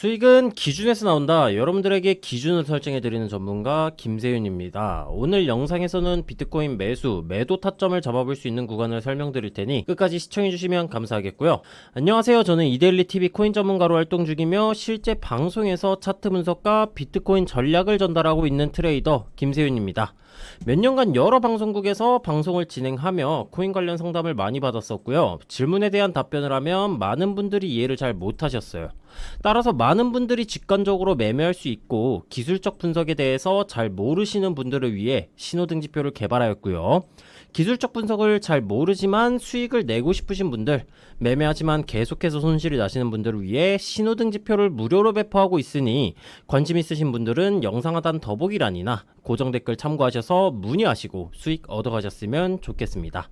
수익은 기준에서 나온다. 여러분들에게 기준을 설정해드리는 전문가 김세윤입니다. 오늘 영상에서는 비트코인 매도 타점을 잡아볼 수 있는 구간을 설명드릴 테니 끝까지 시청해주시면 감사하겠고요. 안녕하세요. 저는 이데일리TV 코인 전문가로 활동 중이며 실제 방송에서 차트 분석과 비트코인 전략을 전달하고 있는 트레이더 김세윤입니다. 몇 년간 여러 방송국에서 방송을 진행하며 코인 관련 상담을 많이 받았었고요. 질문에 대한 답변을 하면 많은 분들이 이해를 잘 못하셨어요. 따라서 많은 분들이 직관적으로 매매할 수 있고 기술적 분석에 대해서 잘 모르시는 분들을 위해 신호등지표를 개발하였고요. 기술적 분석을 잘 모르지만 수익을 내고 싶으신 분들, 매매하지만 계속해서 손실이 나시는 분들을 위해 신호등지표를 무료로 배포하고 있으니 관심 있으신 분들은 영상 하단 더보기란이나 고정 댓글 참고하셔서 문의하시고 수익 얻어가셨으면 좋겠습니다.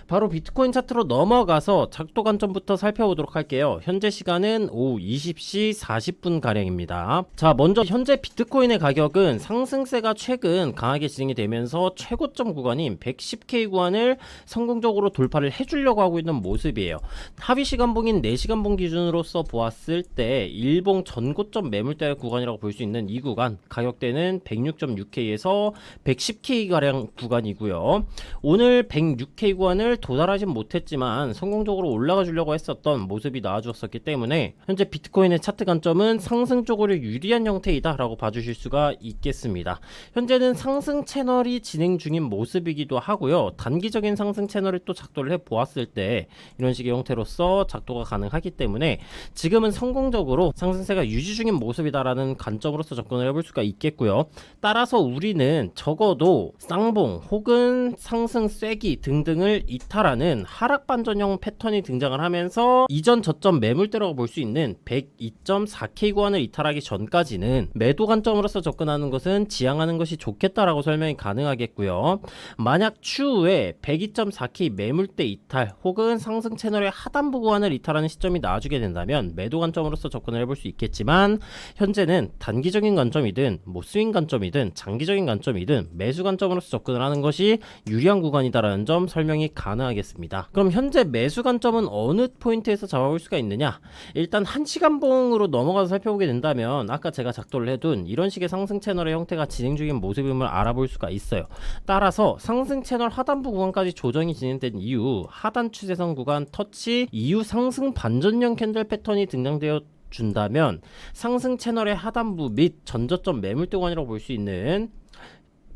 바로 비트코인 차트로 넘어가서 작도 관점부터 살펴보도록 할게요. 현재 시간은 오후 20시 40분 가량입니다. 자, 먼저 현재 비트코인의 가격은 상승세가 최근 강하게 진행이 되면서 최고점 구간인 110K 구간을 성공적으로 돌파를 해주려고 하고 있는 모습이에요. 하위 시간봉인 4시간봉 기준으로서 보았을 때 일봉 전고점 매물대 구간이라고 볼 수 있는 이 구간 가격대는 106.6K에서 110K 가량 구간이고요. 오늘 106K 구간을 도달하진 못했지만 성공적으로 올라가 주려고 했었던 모습이 나와주었었기 때문에 현재 비트코인의 차트 관점은 상승 쪽으로 유리한 형태이다 라고 봐주실 수가 있겠습니다. 현재는 상승 채널이 진행 중인 모습이기도 하고요. 단기적인 상승 채널을 또 작도를 해 보았을 때 이런 식의 형태로서 작도가 가능하기 때문에 지금은 성공적으로 상승세가 유지 중인 모습이다라는 관점으로서 접근을 해볼 수가 있겠고요. 따라서 우리는 적어도 쌍봉 혹은 상승 쐐기 등등을 이탈하는 하락 반전형 패턴이 등장을 하면서 이전 저점 매물대라고 볼 수 있는 102.4K 구간을 이탈하기 전까지는 매도 관점으로서 접근하는 것은 지양하는 것이 좋겠다라고 설명이 가능하겠고요. 만약 추후에 102.4K 매물대 이탈 혹은 상승 채널의 하단부 구간을 이탈하는 시점이 나와주게 된다면 매도 관점으로서 접근을 해볼 수 있겠지만 현재는 단기적인 관점이든 스윙 관점이든 장기적인 관점이든 매수 관점으로서 접근을 하는 것이 유리한 구간이다라는 점 설명이 가능하겠습니다. 그럼 현재 매수 관점은 어느 포인트에서 잡아볼 수가 있느냐? 일단 1시간봉으로 넘어가서 살펴보게 된다면 아까 제가 작도를 해둔 이런 식의 상승 채널의 형태가 진행 중인 모습임을 알아볼 수가 있어요. 따라서 상승 채널 하단부 구간까지 조정이 진행된 이후 하단 추세선 구간 터치 이후 상승 반전형 캔들 패턴이 등장되어 준다면 상승 채널의 하단부 및 전저점 매물대 구간이라고 볼 수 있는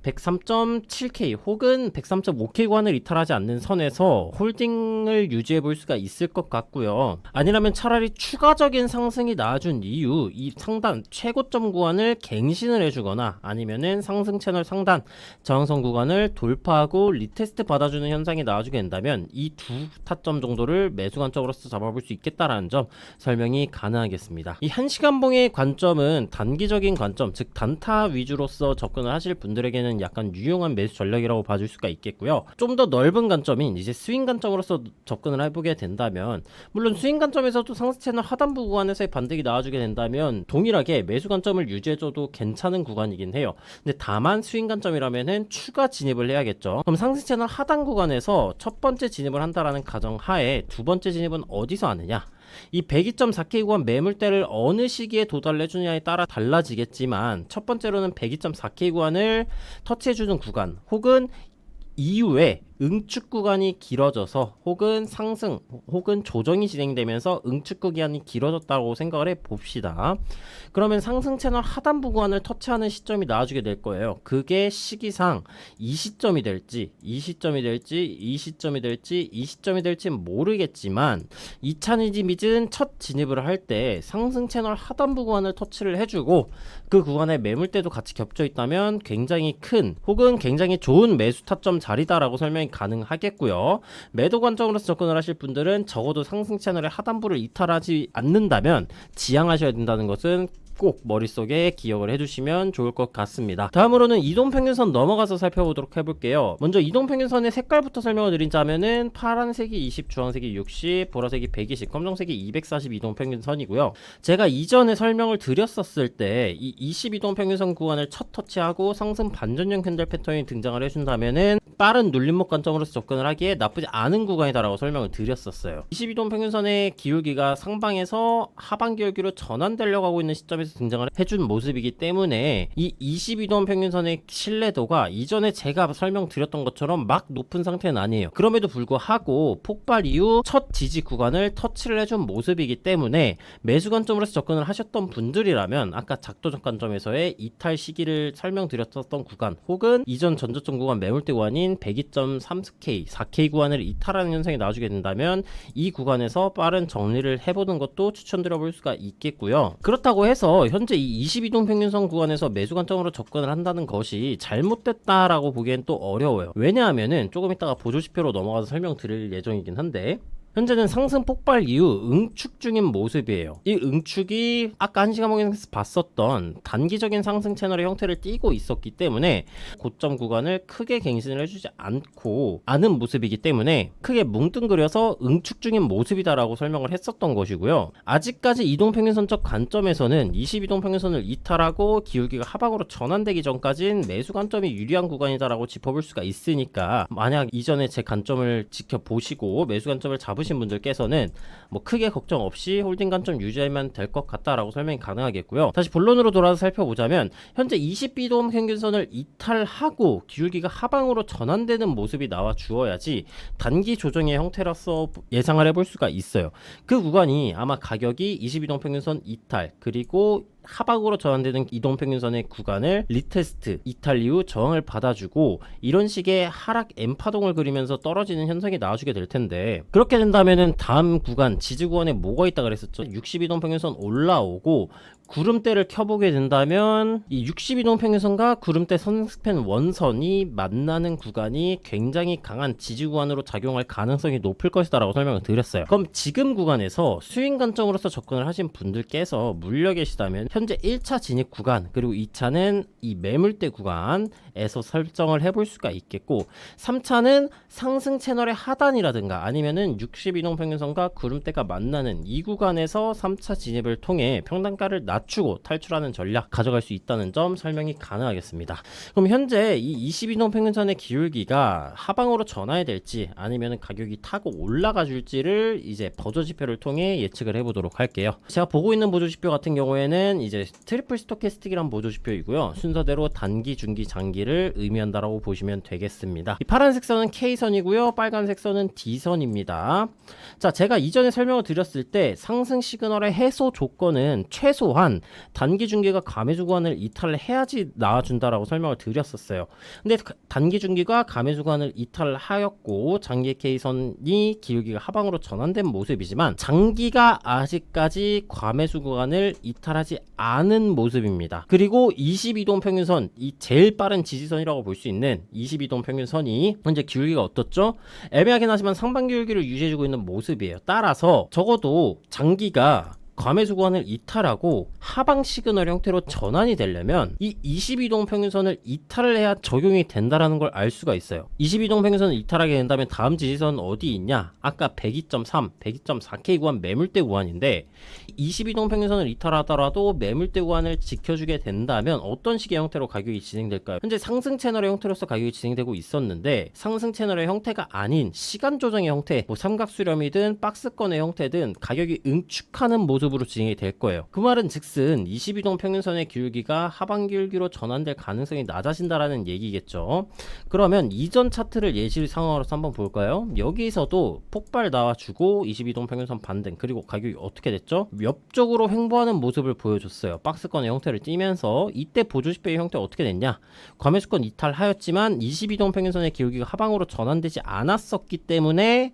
103.7K 혹은 103.5K 구간을 이탈하지 않는 선에서 홀딩을 유지해 볼 수가 있을 것 같고요. 아니라면 차라리 추가적인 상승이 나와준 이후 이 상단 최고점 구간을 갱신을 해주거나 아니면은 상승 채널 상단 저항선 구간을 돌파하고 리테스트 받아주는 현상이 나와주게 된다면 이 두 타점 정도를 매수 관점으로서 잡아볼 수 있겠다라는 점 설명이 가능하겠습니다. 이 1시간봉의 관점은 단기적인 관점, 즉 단타 위주로서 접근을 하실 분들에게는 약간 유용한 매수 전략이라고 봐줄 수가 있겠고요. 좀 더 넓은 관점인 이제 스윙 관점으로서 접근을 해보게 된다면 물론 스윙 관점에서도 상승 채널 하단부 구간에서의 반등이 나와주게 된다면 동일하게 매수 관점을 유지해줘도 괜찮은 구간이긴 해요. 근데 다만 스윙 관점이라면은 추가 진입을 해야겠죠. 그럼 상승 채널 하단 구간에서 첫 번째 진입을 한다라는 가정하에 두 번째 진입은 어디서 하느냐? 이 102.4K 구간 매물대를 어느 시기에 도달해주느냐에 따라 달라지겠지만 첫 번째로는 102.4K 구간을 터치해주는 구간 혹은 이후에 응축 구간이 길어져서 혹은 상승 혹은 조정이 진행되면서 응축 구간이 길어졌다고 생각을 해 봅시다. 그러면 상승 채널 하단부 구간을 터치하는 시점이 나와주게 될 거예요. 그게 시기상 이 시점이 될지 이 시점이 될지 이 시점이 될지 이 시점이 될지 모르겠지만 2차 진입이든 첫 진입을 할 때 상승 채널 하단부 구간을 터치를 해주고 그 구간에 매물대도 같이 겹쳐 있다면 굉장히 큰 혹은 굉장히 좋은 매수 타점 자리다라고 설명이 가능하겠고요. 매도 관점으로서 접근을 하실 분들은 적어도 상승 채널의 하단부를 이탈하지 않는다면 지양하셔야 된다는 것은 꼭 머릿속에 기억을 해주시면 좋을 것 같습니다. 다음으로는 이동평균선 넘어가서 살펴보도록 해볼게요. 먼저 이동평균선의 색깔부터 설명을 드리자면은 파란색이 20, 주황색이 60, 보라색이 120, 검정색이 240 이동평균선이고요. 제가 이전에 설명을 드렸었을 때 이 20 이동평균선 구간을 첫 터치하고 상승 반전형 캔들 패턴이 등장을 해준다면은 빠른 눌림목 관점으로서 접근을 하기에 나쁘지 않은 구간이다라고 설명을 드렸었어요. 20 이동평균선의 기울기가 상방에서 하방 기울기로 전환되려고 하고 있는 시점에서 등장을 해준 모습이기 때문에 이 20 이동평균선의 신뢰도가 이전에 제가 설명드렸던 것처럼 막 높은 상태는 아니에요. 그럼에도 불구하고 폭발 이후 첫 지지 구간을 터치를 해준 모습이기 때문에 매수 관점으로서 접근을 하셨던 분들이라면 아까 작도적 관점에서의 이탈 시기를 설명드렸었던 구간 혹은 이전 전저점 구간 매물대 구간인 102.34K, 4K 구간을 이탈하는 현상이 나와주게 된다면 이 구간에서 빠른 정리를 해보는 것도 추천드려볼 수가 있겠고요. 그렇다고 해서 현재 이 22동평균선 구간에서 매수 관점으로 접근을 한다는 것이 잘못됐다라고 보기엔 또 어려워요. 왜냐하면은 조금 이따가 보조지표로 넘어가서 설명드릴 예정이긴 한데 현재는 상승 폭발 이후 응축 중인 모습이에요. 이 응축이 아까 1시간 목에서 봤었던 단기적인 상승 채널의 형태를 띠고 있었기 때문에 고점 구간을 크게 갱신을 해주지 않고 않은 모습이기 때문에 크게 뭉뚱그려서 응축 중인 모습이다라고 설명을 했었던 것이고요. 아직까지 이동평균선적 관점에서는 22동평균선을 이탈하고 기울기가 하방으로 전환되기 전까지는 매수 관점이 유리한 구간이다라고 짚어볼 수가 있으니까 만약 이전에 제 관점을 지켜보시고 매수 관점을 잡으신 분들께서는 뭐 크게 걱정 없이 홀딩 관점 유지하면 될 것 같다라고 설명이 가능하겠고요. 다시 본론으로 돌아서 살펴보자면 현재 20비동 평균선을 이탈하고 기울기가 하방으로 전환되는 모습이 나와 주어야지 단기 조정의 형태로서 예상을 해볼 수가 있어요. 그 구간이 아마 가격이 22동 평균선 이탈 그리고 하방으로 전환되는 이동평균선의 구간을 리테스트 이탈 이후 저항을 받아주고 이런 식의 하락 M파동을 그리면서 떨어지는 현상이 나와주게 될 텐데 그렇게 된다면은 다음 구간 지지 구간에 뭐가 있다 그랬었죠? 62동평균선 올라오고 구름대를 켜보게 된다면 이 62동평균선과 구름대 선스팬 원선이 만나는 구간이 굉장히 강한 지지 구간으로 작용할 가능성이 높을 것이다 라고 설명을 드렸어요. 그럼 지금 구간에서 스윙 관점으로서 접근을 하신 분들께서 물려 계시다면 현재 1차 진입 구간 그리고 2차는 이 매물대 구간에서 설정을 해볼 수가 있겠고 3차는 상승 채널의 하단이라든가 아니면은 62동평균선과 구름대가 만나는 이 구간에서 3차 진입을 통해 평단가를 낮추고 탈출하는 전략 가져갈 수 있다는 점 설명이 가능하겠습니다. 그럼 현재 이 22동평균선의 기울기가 하방으로 전환이 될지 아니면 가격이 타고 올라가 줄지를 이제 보조지표를 통해 예측을 해보도록 할게요. 제가 보고 있는 보조지표 같은 경우에는 이제 트리플 스토캐스틱이란 보조지표이고요. 순서대로 단기, 중기, 장기를 의미한다라고 보시면 되겠습니다. 이 파란색 선은 K선이고요. 빨간색 선은 D선입니다. 자, 제가 이전에 설명을 드렸을 때 상승 시그널의 해소 조건은 최소한 단기 중기가 가매수 구간을 이탈을 해야지 나와준다라고 설명을 드렸었어요. 근데 단기 중기가 가매수 구간을 이탈을 하였고 장기 K선이 기울기가 하방으로 전환된 모습이지만 장기가 아직까지 과매수 구간을 이탈하지 않은 모습입니다. 그리고 22동 평균선 이 제일 빠른 지지선이라고 볼 수 있는 22동 평균선이 현재 기울기가 어떻죠? 애매하긴 하지만 상방 기울기를 유지해주고 있는 모습이에요. 따라서 적어도 장기가 과매수 구간을 이탈하고 하방 시그널 형태로 전환이 되려면 이 22동 평균선을 이탈을 해야 적용이 된다라는 걸 알 수가 있어요. 22동 평균선을 이탈하게 된다면 다음 지지선은 어디 있냐? 아까 102.3, 102.4K 구간 매물대 구간인데 22동 평균선을 이탈하더라도 매물대 구간을 지켜주게 된다면 어떤 식의 형태로 가격이 진행될까요? 현재 상승 채널의 형태로서 가격이 진행되고 있었는데 상승 채널의 형태가 아닌 시간 조정의 형태, 뭐 삼각수렴이든 박스권의 형태든 가격이 응축하는 모습 으로 진행이 될 거예요. 그 말은 즉슨 22동 평균선의 기울기가 하방 기울기로 전환될 가능성이 낮아진다라는 얘기겠죠. 그러면 이전 차트를 예시 상황으로서 한번 볼까요? 여기서도 폭발 나와주고 22동 평균선 반등 그리고 가격이 어떻게 됐죠? 옆쪽으로 횡보하는 모습을 보여줬어요. 박스권의 형태를 띠면서 이때 보조지표의 형태가 어떻게 됐냐? 과매수권 이탈하였지만 22동 평균선의 기울기가 하방으로 전환되지 않았었기 때문에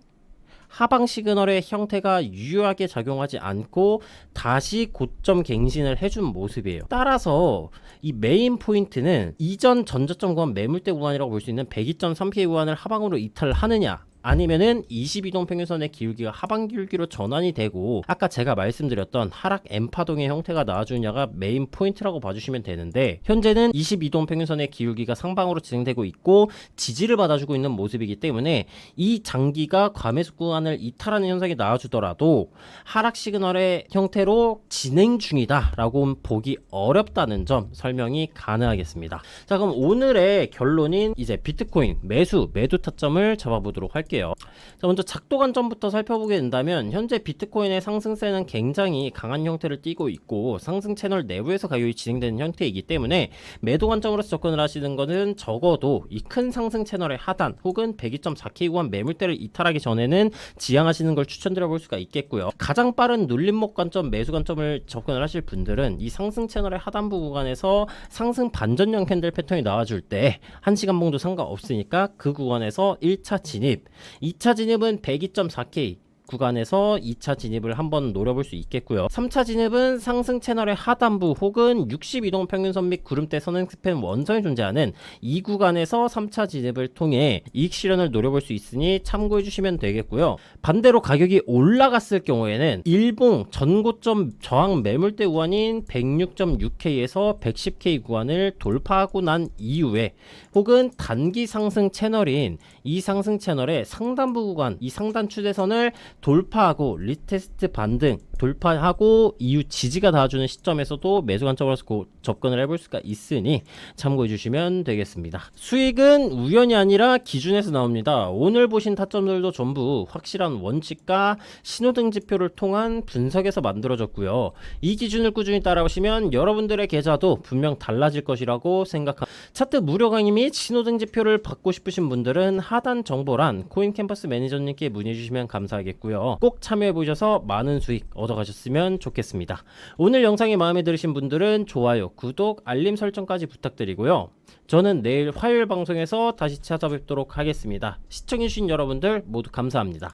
하방 시그널의 형태가 유효하게 작용하지 않고 다시 고점 갱신을 해준 모습이에요. 따라서 이 메인 포인트는 이전 전저점 구간 매물대 구간이라고 볼 수 있는 102.3K 구간을 하방으로 이탈을 하느냐 아니면은 22동 평균선의 기울기가 하방 기울기로 전환이 되고 아까 제가 말씀드렸던 하락 M파동의 형태가 나와주느냐가 메인 포인트라고 봐주시면 되는데, 현재는 22동 평균선의 기울기가 상방으로 진행되고 있고 지지를 받아주고 있는 모습이기 때문에 이 장기가 과매수 구간을 이탈하는 현상이 나와주더라도 하락 시그널의 형태로 진행 중이다 라고 보기 어렵다는 점 설명이 가능하겠습니다. 자, 그럼 오늘의 결론인 이제 비트코인 매수 매도 타점을 잡아보도록 할게요. 자, 먼저 작도 관점부터 살펴보게 된다면 현재 비트코인의 상승세는 굉장히 강한 형태를 띠고 있고 상승 채널 내부에서 가격이 진행되는 형태이기 때문에 매도 관점으로서 접근을 하시는 것은 적어도 이 큰 상승 채널의 하단 혹은 102.4K 구간 매물대를 이탈하기 전에는 지양하시는 걸 추천드려 볼 수가 있겠고요. 가장 빠른 눌림목 관점 매수 관점을 접근을 하실 분들은 이 상승 채널의 하단부 구간에서 상승 반전형 캔들 패턴이 나와줄 때 1시간 봉도 상관없으니까 그 구간에서 1차 진입, 2차 진입은 102.4K 구간에서 2차 진입을 한번 노려볼 수 있겠고요. 3차 진입은 상승 채널의 하단부 혹은 62동 평균선 및 구름대 선행 스팬 원선이 존재하는 이 구간에서 3차 진입을 통해 이익 실현을 노려볼 수 있으니 참고해 주시면 되겠고요. 반대로 가격이 올라갔을 경우에는 일봉 전고점 저항 매물대 구간인 106.6K에서 110K 구간을 돌파하고 난 이후에 혹은 단기 상승 채널인 이 상승 채널의 상단부 구간, 이 상단 추세선을 돌파하고 리테스트 반등 돌파하고 이후 지지가 닿아주는 시점에서도 매수 관점으로서 접근을 해볼 수가 있으니 참고해 주시면 되겠습니다. 수익은 우연이 아니라 기준에서 나옵니다. 오늘 보신 타점들도 전부 확실한 원칙과 신호등 지표를 통한 분석에서 만들어졌고요. 이 기준을 꾸준히 따라오시면 여러분들의 계좌도 분명 달라질 것이라고 생각합니다. 차트 무료 강의 및 신호등 지표를 받고 싶으신 분들은 하단 정보란 코인캠퍼스 매니저님께 문의해 주시면 감사하겠고요. 꼭 참여해 보셔서 많은 수익 얻어가셨으면 좋겠습니다. 오늘 영상이 마음에 드신 분들은 좋아요, 구독, 알림 설정까지 부탁드리고요. 저는 내일 화요일 방송에서 다시 찾아뵙도록 하겠습니다. 시청해주신 여러분들 모두 감사합니다.